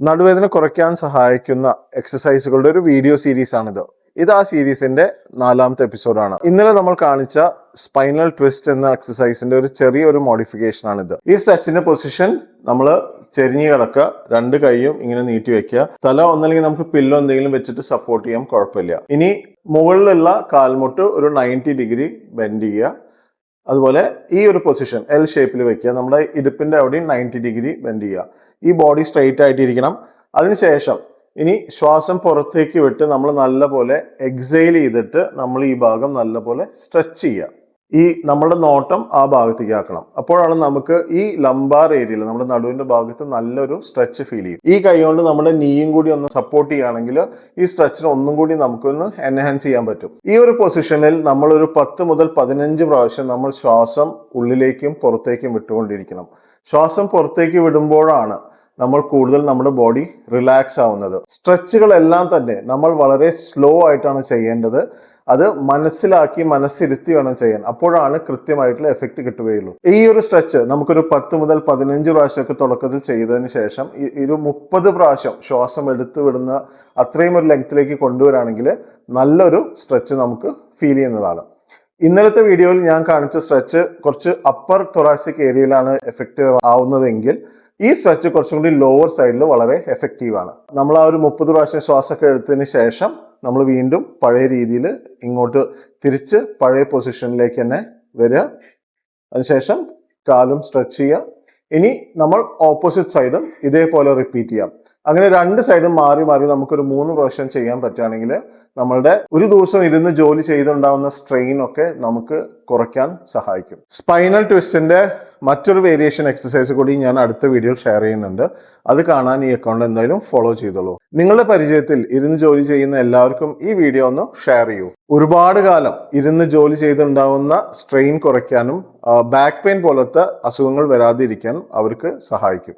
നടുവേദന കുറയ്ക്കാൻ സഹായിക്കുന്ന എക്സസൈസുകളുടെ ഒരു വീഡിയോ സീരീസ് ആണിത്. ഇത് ആ സീരീസിന്റെ 4ാമത്തെ എപ്പിസോഡാണ്. ഇന്നലെ നമ്മൾ കാണിച്ച സ്പൈനൽ ട്വിസ്റ്റ് എന്ന എക്സസൈസിന്റെ ഒരു ചെറിയൊരു മോഡിഫിക്കേഷൻ ആണിത്. ഈ സ്ട്രെച്ചിന്റെ പൊസിഷൻ നമ്മൾ ചെരിഞ്ഞ് കിടക്കുക, 2 കൈയും ഇങ്ങനെ നീട്ടി വെക്കുക, തല ഒന്നല്ലെങ്കിൽ നമുക്ക് പില്ലോ എന്തെങ്കിലും വെച്ചിട്ട് സപ്പോർട്ട് ചെയ്യാം, കുഴപ്പമില്ല. ഇനി മുകളിലുള്ള കാൽമുട്ട് ഒരു 90 ഡിഗ്രി ബെൻഡ് ചെയ്യുക. അതുപോലെ ഈ ഒരു പൊസിഷൻ എൽ ഷേപ്പിൽ വെക്കുക, നമ്മുടെ ഇടുപ്പിന്റെ അവിടെയും 90 ഡിഗ്രി ബെൻഡ് ചെയ്യുക. ഈ ബോഡി സ്ട്രെയിറ്റ് ആയിട്ടിരിക്കണം. അതിനുശേഷം ഇനി ശ്വാസം പുറത്തേക്ക് വിട്ട് നമ്മൾ നല്ലപോലെ എക്സൈൽ ചെയ്തിട്ട് നമ്മൾ ഈ ഭാഗം നല്ലപോലെ സ്ട്രെച്ച് ചെയ്യുക. ഈ നമ്മുടെ നോട്ടം ആ ഭാഗത്തേക്ക് ആക്കണം. അപ്പോഴാണ് നമുക്ക് ഈ ലംബാർ ഏരിയയിൽ നമ്മുടെ നടുവിന്റെ ഭാഗത്ത് നല്ലൊരു സ്ട്രെച്ച് ഫീൽ ചെയ്യും. ഈ കൈ കൊണ്ട് നമ്മുടെ നീയും കൂടി ഒന്ന് സപ്പോർട്ട് ചെയ്യുകയാണെങ്കിൽ ഈ സ്ട്രെച്ചിന് ഒന്നും കൂടി നമുക്കൊന്ന് എൻഹാൻസ് ചെയ്യാൻ പറ്റും. ഈ ഒരു പൊസിഷനിൽ നമ്മൾ ഒരു 10 മുതൽ 15 പ്രാവശ്യം നമ്മൾ ശ്വാസം ഉള്ളിലേക്കും പുറത്തേക്കും വിട്ടുകൊണ്ടിരിക്കണം. ശ്വാസം പുറത്തേക്ക് വിടുമ്പോഴാണ് നമ്മൾ കൂടുതൽ നമ്മുടെ ബോഡി റിലാക്സ് ആവുന്നത്. സ്ട്രെച്ചുകളെല്ലാം തന്നെ നമ്മൾ വളരെ സ്ലോ ആയിട്ടാണ് ചെയ്യേണ്ടത്. അത് മനസ്സിരുത്തി വേണം ചെയ്യാൻ. അപ്പോഴാണ് കൃത്യമായിട്ടുള്ള എഫക്റ്റ് കിട്ടുകയുള്ളൂ. ഈ ഒരു സ്ട്രെച്ച് നമുക്കൊരു 10 മുതൽ 15 പ്രാവശ്യമൊക്കെ തുടക്കത്തിൽ ചെയ്തതിന് ശേഷം ഒരു 30 പ്രാവശ്യം ശ്വാസം എടുത്തു വിടുന്ന അത്രയും ഒരു ലെങ്ത്തിലേക്ക് കൊണ്ടുവരാണെങ്കിൽ നല്ലൊരു സ്ട്രെച്ച് നമുക്ക് ഫീൽ ചെയ്യുന്നതാണ്. ഇന്നലത്തെ വീഡിയോയിൽ ഞാൻ കാണിച്ച സ്ട്രെച്ച് കുറച്ച് അപ്പർ തൊറാസിക് ഏരിയയിലാണ് എഫക്റ്റീവ് ആവുന്നതെങ്കിൽ ഈ സ്ട്രെച്ച് കുറച്ചും കൂടി ലോവർ സൈഡിൽ വളരെ എഫക്റ്റീവ് ആണ്. നമ്മൾ ആ ഒരു 30 പ്രാവശ്യം ശ്വാസമൊക്കെ എടുത്തതിന് ശേഷം നമ്മൾ വീണ്ടും പഴയ രീതിയിൽ ഇങ്ങോട്ട് തിരിച്ച് പഴയ പൊസിഷനിലേക്ക് തന്നെ വരിക. അതിനുശേഷം കാലും സ്ട്രെച്ച് ചെയ്യുക. ഇനി നമ്മൾ ഓപ്പോസിറ്റ് സൈഡും ഇതേപോലെ റിപ്പീറ്റ് ചെയ്യാം. അങ്ങനെ 2 സൈഡും മാറി മാറി നമുക്കൊരു 3 പ്രാവശ്യം ചെയ്യാൻ പറ്റുകയാണെങ്കിൽ നമ്മളുടെ ഒരു ദിവസം ഇരുന്ന് ജോലി ചെയ്തുണ്ടാവുന്ന സ്ട്രെയിൻ ഒക്കെ നമുക്ക് കുറയ്ക്കാൻ സഹായിക്കും. സ്പൈനൽ ട്വിസ്റ്റിന്റെ മറ്റൊരു വേരിയേഷൻ എക്സസൈസ് കൂടി ഞാൻ അടുത്ത വീഡിയോയിൽ ഷെയർ ചെയ്യുന്നുണ്ട്. അത് കാണാൻ ഈ അക്കൗണ്ട് എന്തായാലും ഫോളോ ചെയ്തോളൂ. നിങ്ങളുടെ പരിചയത്തിൽ ഇരുന്ന് ജോലി ചെയ്യുന്ന എല്ലാവർക്കും ഈ വീഡിയോ ഒന്ന് ഷെയർ ചെയ്യൂ. ഒരുപാട് കാലം ഇരുന്ന് ജോലി ചെയ്തുണ്ടാവുന്ന സ്ട്രെയിൻ കുറയ്ക്കാനും ബാക്ക് പെയിൻ പോലത്തെ അസുഖങ്ങൾ വരാതിരിക്കാനും അവർക്ക് സഹായിക്കും.